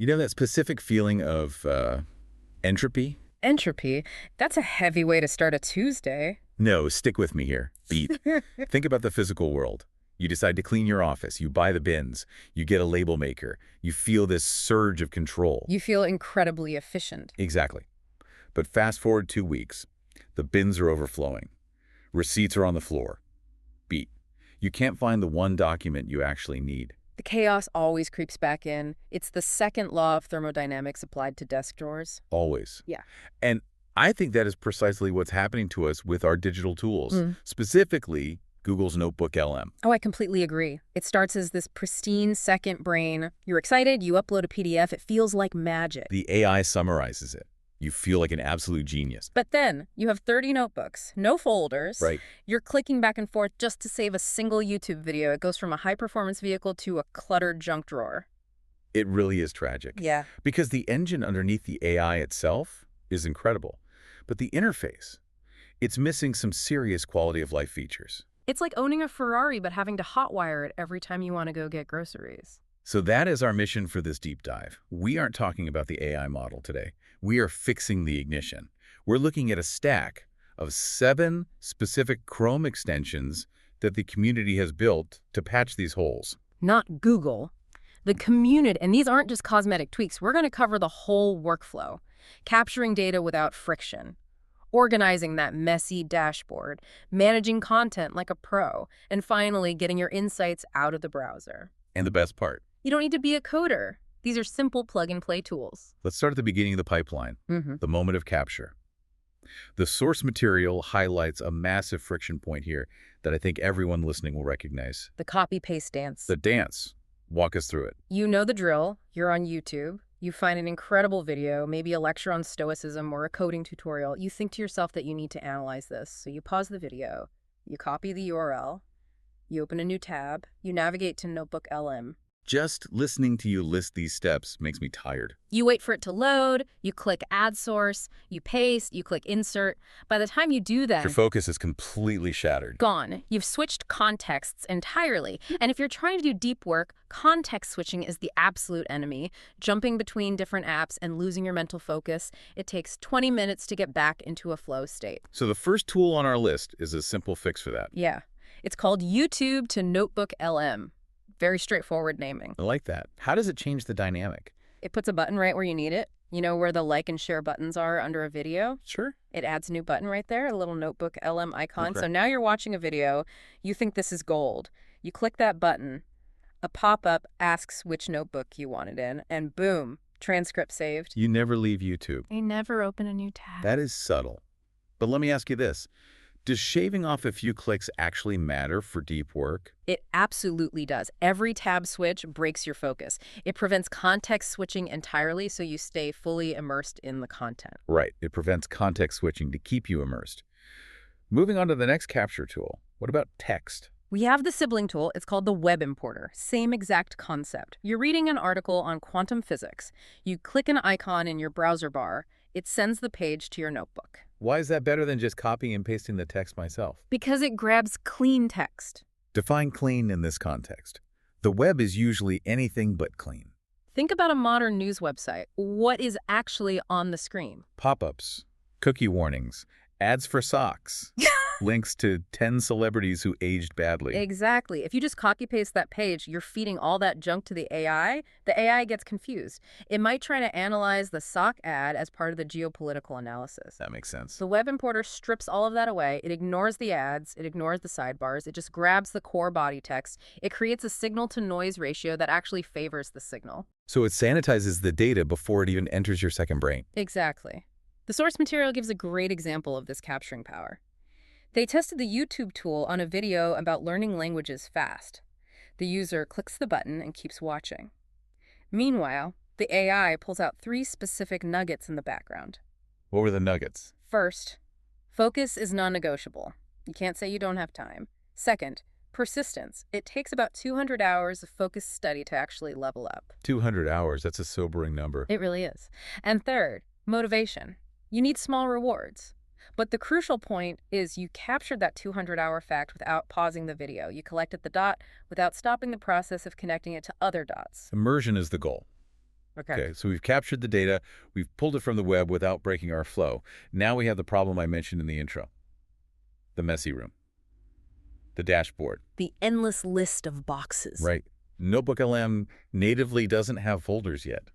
You know that specific feeling of entropy? Entropy? That's a heavy way to start a Tuesday. No, stick with me here. Beat. Think about the physical world. You decide to clean your office, you buy the bins, you get a label maker, you feel this surge of control. You feel incredibly efficient. Exactly. But fast forward 2 weeks. The bins are overflowing. Receipts are on the floor. Beat. You can't find the one document you actually need. The chaos always creeps back in. It's the second law of thermodynamics applied to desk drawers. Always. Yeah. And I think that is precisely what's happening to us with our digital tools, specifically Google's NotebookLM. Oh, I completely agree. It starts as this pristine second brain. You're excited, you upload a PDF, it feels like magic. The AI summarizes it. You feel like an absolute genius. But then you have 30 notebooks, no folders. Right. You're clicking back and forth just to save a single YouTube video. It goes from a high-performance vehicle to a cluttered junk drawer. It really is tragic. Yeah. Because the engine underneath the AI itself is incredible. But the interface, it's missing some serious quality of life features. It's like owning a Ferrari but having to hotwire it every time you want to go get groceries. So that is our mission for this deep dive. We aren't talking about the AI model today. We are fixing the ignition. We're looking at a stack of 7 specific Chrome extensions that the community has built to patch these holes. Not Google. The community, and these aren't just cosmetic tweaks. We're going to cover the whole workflow. Capturing data without friction. Organizing that messy dashboard. Managing content like a pro. And finally, getting your insights out of the browser. And the best part, You don't need to be a coder. These are simple plug-and-play tools. let's start at the beginning of the pipeline, the moment of capture. The source material highlights a massive friction point here that I think everyone listening will recognize. The copy-paste dance. The dance. Walk us through it. You know the drill. You're on YouTube. You find an incredible video, maybe a lecture on stoicism or a coding tutorial. You think to yourself that you need to analyze this. So you pause the video. You copy the URL. You open a new tab. You navigate to NotebookLM. Just listening to you list these steps makes me tired. You wait for it to load, you click Add Source, you paste, you click Insert. By the time you do that, Your focus is completely shattered. gone. You've switched contexts entirely. And if you're trying to do deep work, context switching is the absolute enemy. Jumping between different apps and losing your mental focus. It takes 20 minutes to get back into a flow state. So the first tool on our list is a simple fix for that. Yeah. It's called YouTube to NotebookLM. Very straightforward naming. I like that. How does it change the dynamic? It puts a button right where you need it. You know where the like and share buttons are under a video? Sure. It adds a new button right there, a little Notebook LM icon. Okay. So now you're watching a video, you think this is gold. You click that button, a pop-up asks which notebook you want it in, and boom, transcript saved. You never leave YouTube. You never open a new tab. That is subtle. But let me ask you this. Does shaving off a few clicks actually matter for deep work? It absolutely does. Every tab switch breaks your focus. It prevents context switching entirely so you stay fully immersed in the content. Right. It prevents context switching to keep you immersed. Moving on to the next capture tool. What about text? We have the sibling tool. It's called the web importer. Same exact concept. You're reading an article on quantum physics. You click an icon in your browser bar. It sends the page to your notebook. Why is that better than just copying and pasting the text myself? Because it grabs clean text. Define clean in this context. The web is usually anything but clean. Think about a modern news website. What is actually on the screen? Pop-ups, cookie warnings, ads for socks, links to 10 celebrities who aged badly. Exactly. If you just copy-paste that page, you're feeding all that junk to the AI. The AI gets confused. It might try to analyze the sock ad as part of the geopolitical analysis. That makes sense. The web importer strips all of that away. It ignores the ads. It ignores the sidebars. It just grabs the core body text. It creates a signal-to-noise ratio that actually favors the signal. So it sanitizes the data before it even enters your second brain. Exactly. The source material gives a great example of this capturing power. They tested the YouTube tool on a video about learning languages fast. The user clicks the button and keeps watching. Meanwhile, the AI pulls out 3 specific nuggets in the background. What were the nuggets? First, focus is non-negotiable. You can't say you don't have time. Second, persistence. It takes about 200 hours of focused study to actually level up. 200 hours. That's a sobering number. It really is. And third, motivation. You need small rewards. But the crucial point is you captured that 200-hour fact without pausing the video. You collected the dot without stopping the process of connecting it to other dots. Immersion is the goal. Okay. Okay, so we've captured the data, we've pulled it from the web without breaking our flow. Now we have the problem I mentioned in the intro, the messy room, the dashboard. The endless list of boxes. Right. NotebookLM natively doesn't have folders yet,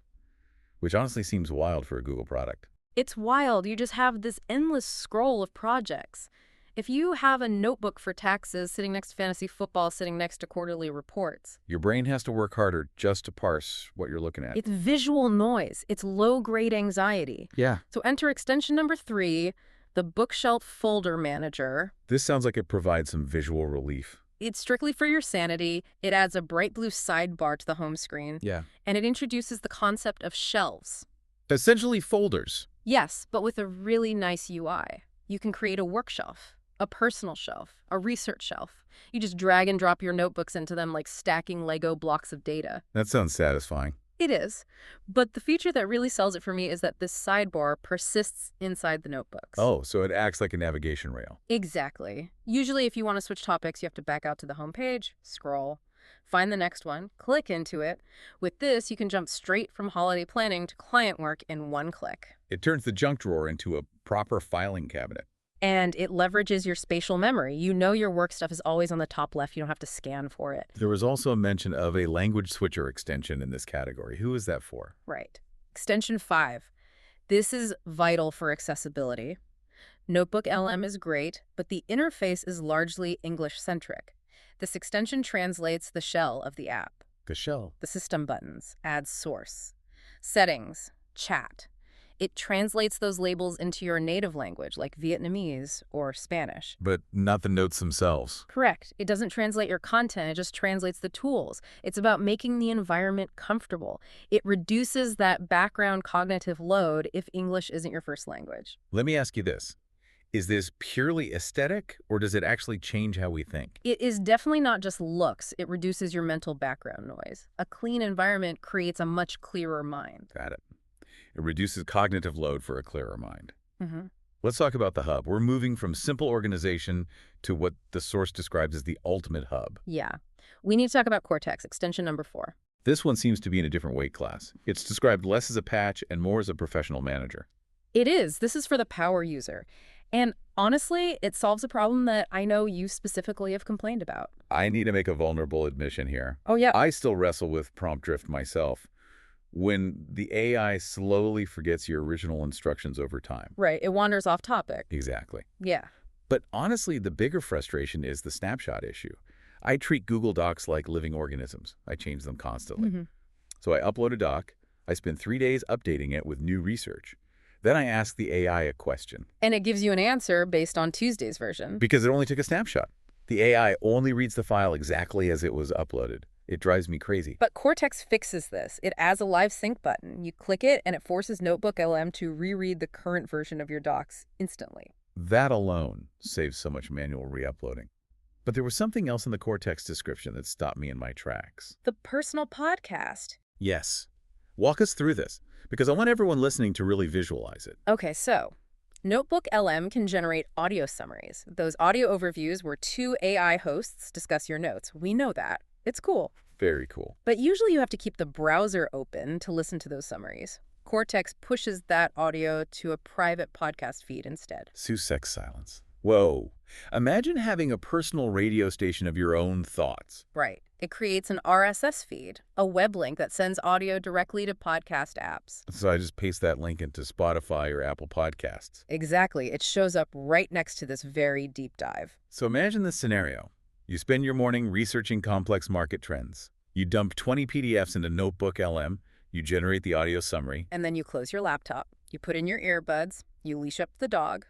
which honestly seems wild for a Google product. It's wild. You just have this endless scroll of projects. If you have a notebook for taxes sitting next to fantasy football, sitting next to quarterly reports, Your brain has to work harder just to parse what you're looking at. it's visual noise. It's low-grade anxiety. Yeah. So enter extension number 3, the bookshelf folder manager. This sounds like it provides some visual relief. It's strictly for your sanity. It adds a bright blue sidebar to the home screen, Yeah. and it introduces the concept of shelves. Essentially folders. Yes, but with a really nice UI. You can create a work shelf, a personal shelf, a research shelf. You just drag and drop your notebooks into them like stacking Lego blocks of data. That sounds satisfying. It is. But the feature that really sells it for me is that this sidebar persists inside the notebooks. Oh, so it acts like a navigation rail. Exactly. Usually if you want to switch topics, you have to back out to the home page, scroll, find the next one, click into it. With this, you can jump straight from holiday planning to client work in one click. It turns the junk drawer into a proper filing cabinet. And it leverages your spatial memory. You know your work stuff is always on the top left. You don't have to scan for it. There was also a mention of a language switcher extension in this category. Who is that for? Right. Extension 5. This is vital for accessibility. NotebookLM is great, but the interface is largely English-centric. This extension translates the shell of the app, The shell. the system buttons, add source, settings, chat. It translates those labels into your native language, like Vietnamese or Spanish. But not the notes themselves. Correct. It doesn't translate your content, it just translates the tools. It's about making the environment comfortable. It reduces that background cognitive load if English isn't your first language. Let me ask you this. Is this purely aesthetic, or does it actually change how we think? It is definitely not just looks, it reduces your mental background noise. A clean environment creates a much clearer mind. Got it. It reduces cognitive load for a clearer mind. Mm-hmm. Let's talk about the hub. We're moving from simple organization to what the source describes as the ultimate hub. Yeah. We need to talk about Cortex, extension number 4. This one seems to be in a different weight class. It's described less as a patch and more as a professional manager. It is. This is for the power user. And honestly, it solves a problem that I know you specifically have complained about. I need to make a vulnerable admission here. Oh, yeah. I still wrestle with prompt drift myself. When the AI slowly forgets your original instructions over time. Right. It wanders off topic. Exactly. Yeah. But honestly, the bigger frustration is the snapshot issue. I treat Google Docs like living organisms. I change them constantly. Mm-hmm. So I upload a doc. I spend 3 days updating it with new research. Then I ask the AI a question. And it gives you an answer based on Tuesday's version. Because it only took a snapshot. The AI only reads the file exactly as it was uploaded. It drives me crazy. But Cortex fixes this. It adds a live sync button. You click it, and it forces NotebookLM to reread the current version of your docs instantly. That alone saves so much manual re-uploading. But there was something else in the Cortex description that stopped me in my tracks. The personal podcast. Yes. Walk us through this, because I want everyone listening to really visualize it. Okay, so NotebookLM can generate audio summaries. Those audio overviews where 2 AI hosts discuss your notes. We know that. It's cool. Very cool. But usually you have to keep the browser open to listen to those summaries. Cortex pushes that audio to a private podcast feed instead. Sussex silence. Whoa. Imagine having a personal radio station of your own thoughts. Right. It creates an RSS feed, a web link that sends audio directly to podcast apps. So I just paste that link into Spotify or Apple Podcasts. Exactly. It shows up right next to this very deep dive. So imagine this scenario. You spend your morning researching complex market trends. You dump 20 PDFs into NotebookLM. You generate the audio summary. And then you close your laptop, you put in your earbuds, you leash up the dog,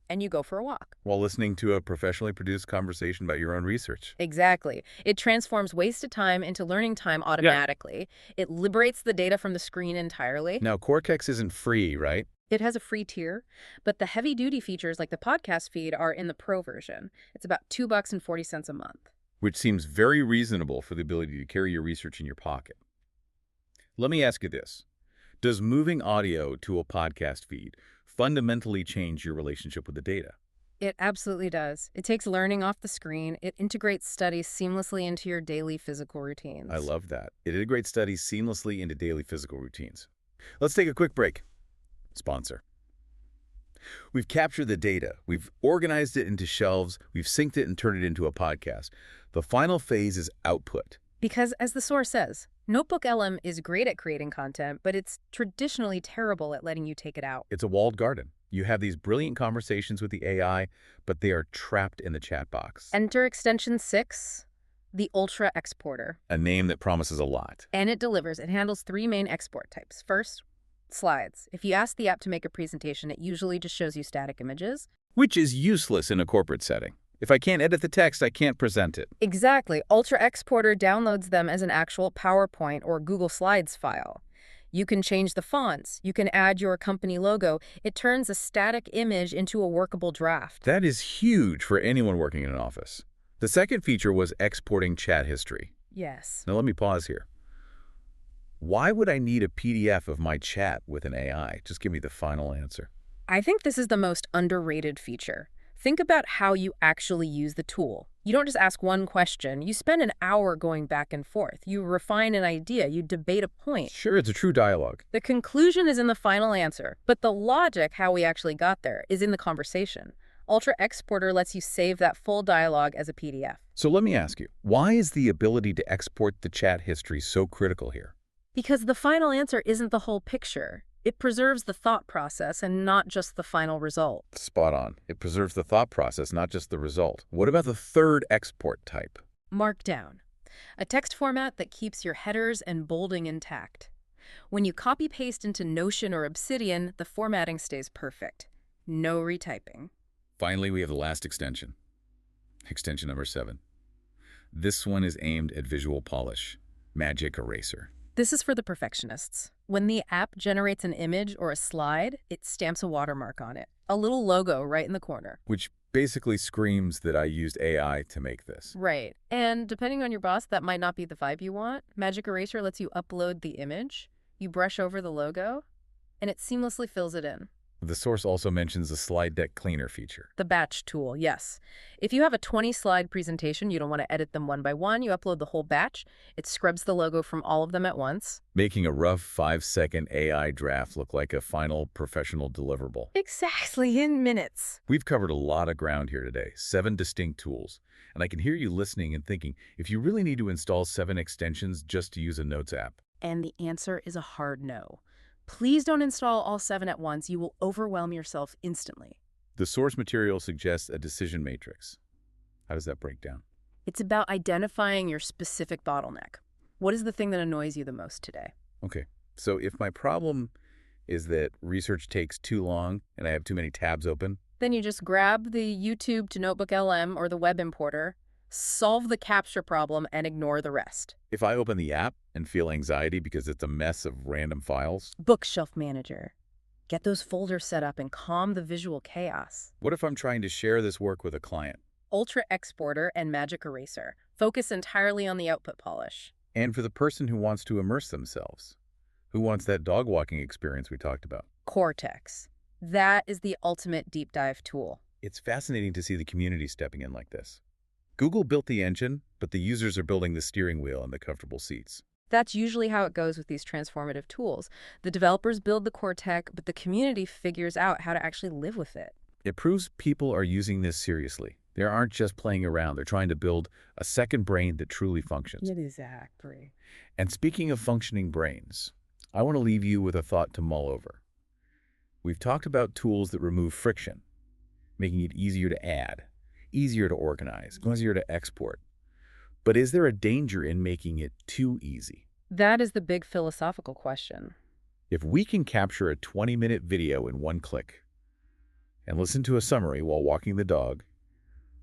and you go for a walk. While listening to a professionally produced conversation about your own research. Exactly. It transforms wasted time into learning time automatically. It liberates the data from the screen entirely. Now, Cortex isn't free, right? It has a free tier, but the heavy-duty features like the podcast feed are in the Pro version. It's about $2.40 a month. Which seems very reasonable for the ability to carry your research in your pocket. Let me ask you this. Does moving audio to a podcast feed fundamentally change your relationship with the data? It absolutely does. It takes learning off the screen. It integrates studies seamlessly into your daily physical I routines. love that. It integrates studies seamlessly into daily physical routines. Let's take a quick break. Sponsor. We've captured the data. We've organized it into shelves. We've synced it and turned it into a podcast. The final phase is output. Because, as the source says, NotebookLM is great at creating content, but it's traditionally terrible at letting you take it out. It's a walled garden. You have these brilliant conversations with the AI, but they are trapped in the chat box. Enter extension 6, the Ultra Exporter. A name that promises a lot. And it delivers. It handles 3 main export types. First, slides. If you ask the app to make a presentation, it usually just shows you static images. Which is useless in a corporate setting. If I can't edit the text, I can't present it. Exactly. Ultra Exporter downloads them as an actual PowerPoint or Google Slides file. You can change the fonts. You can add your company logo. It turns a static image into a workable draft. That is huge for anyone working in an office. The second feature was exporting chat history. Yes. Now let me pause here. Why would I need a PDF of my chat with an AI? Just give me the final answer. I think this is the most underrated feature. Think about how you actually use the tool. You don't just ask one question. You spend an hour going back and forth. You refine an idea. You debate a point. Sure, it's a true dialogue. The conclusion is in the final answer, but the logic, how we actually got there, is in the conversation. Ultra Exporter lets you save that full dialogue as a PDF. So let me ask you, why is the ability to export the chat history so critical here? Because the final answer isn't the whole picture. It preserves the thought process and not just the final result. Spot on. It preserves the thought process, not just the result. What about the third export type? Markdown, a text format that keeps your headers and bolding intact. When you copy-paste into Notion or Obsidian, the formatting stays perfect. No retyping. Finally, we have the last extension. Extension number 7. This one is aimed at visual polish. Magic Eraser. This is for the perfectionists. When the app generates an image or a slide, it stamps a watermark on it. A little logo right in the corner. Which basically screams that I used AI to make this. Right. And depending on your boss, that might not be the vibe you want. Magic Eraser lets you upload the image, you brush over the logo, and it seamlessly fills it in. The source also mentions the slide deck cleaner feature. The batch tool, yes. If you have a 20-slide presentation, you don't want to edit them one by one, you upload the whole batch. It scrubs the logo from all of them at once. Making a rough 5-second AI draft look like a final professional deliverable. Exactly, in minutes. We've covered a lot of ground here today, 7 distinct tools. And I can hear you listening and thinking, if you really need to install 7 extensions just to use a Notes app. And the answer is a hard no. Please don't install all 7 at once. You will overwhelm yourself instantly. The source material suggests a decision matrix. How does that break down? It's about identifying your specific bottleneck. What is the thing that annoys you the most today? Okay, so if my problem is that research takes too long and I have too many tabs open, Then you just grab the YouTube to NotebookLM or the web importer, solve the capture problem, and ignore the rest. if I open the app and feel anxiety because it's a mess of random files, Bookshelf Manager. Get those folders set up and calm the visual chaos. what if I'm trying to share this work with a client? Ultra Exporter and Magic Eraser. Focus entirely on the output polish. And for the person who wants to immerse themselves, who wants that dog walking experience we talked about. Cortex. That is the ultimate deep dive tool. It's fascinating to see the community stepping in like this. Google built the engine, but the users are building the steering wheel and the comfortable seats. That's usually how it goes with these transformative tools. The developers build the core tech, but the community figures out how to actually live with it. It proves people are using this seriously. They aren't just playing around. They're trying to build a second brain that truly functions. Exactly. And speaking of functioning brains, I want to leave you with a thought to mull over. We've talked about tools that remove friction, making it easier to add, easier to organize, easier to export. But is there a danger in making it too easy? That is the big philosophical question. If we can capture a 20-minute video in one click and listen to a summary while walking the dog,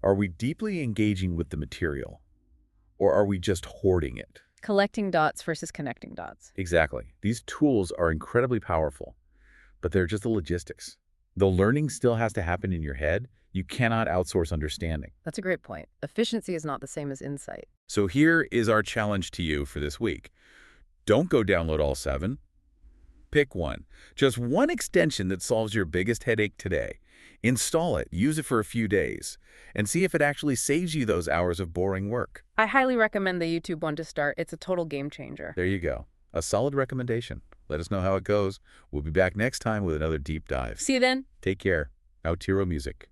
are we deeply engaging with the material, or are we just hoarding it? Collecting dots versus connecting dots. Exactly. These tools are incredibly powerful, but they're just the logistics. The learning still has to happen in your head. You cannot outsource understanding. That's a great point. Efficiency is not the same as insight. So here is our challenge to you for this week. Don't go download all 7. Pick one. Just one extension that solves your biggest headache today. Install it, use it for a few days, and see if it actually saves you those hours of boring work. I highly recommend the YouTube one to start. It's a total game changer. There you go. A solid recommendation. Let us know how it goes. We'll be back next time with another deep dive. See you then. Take care. Out Tiro Music.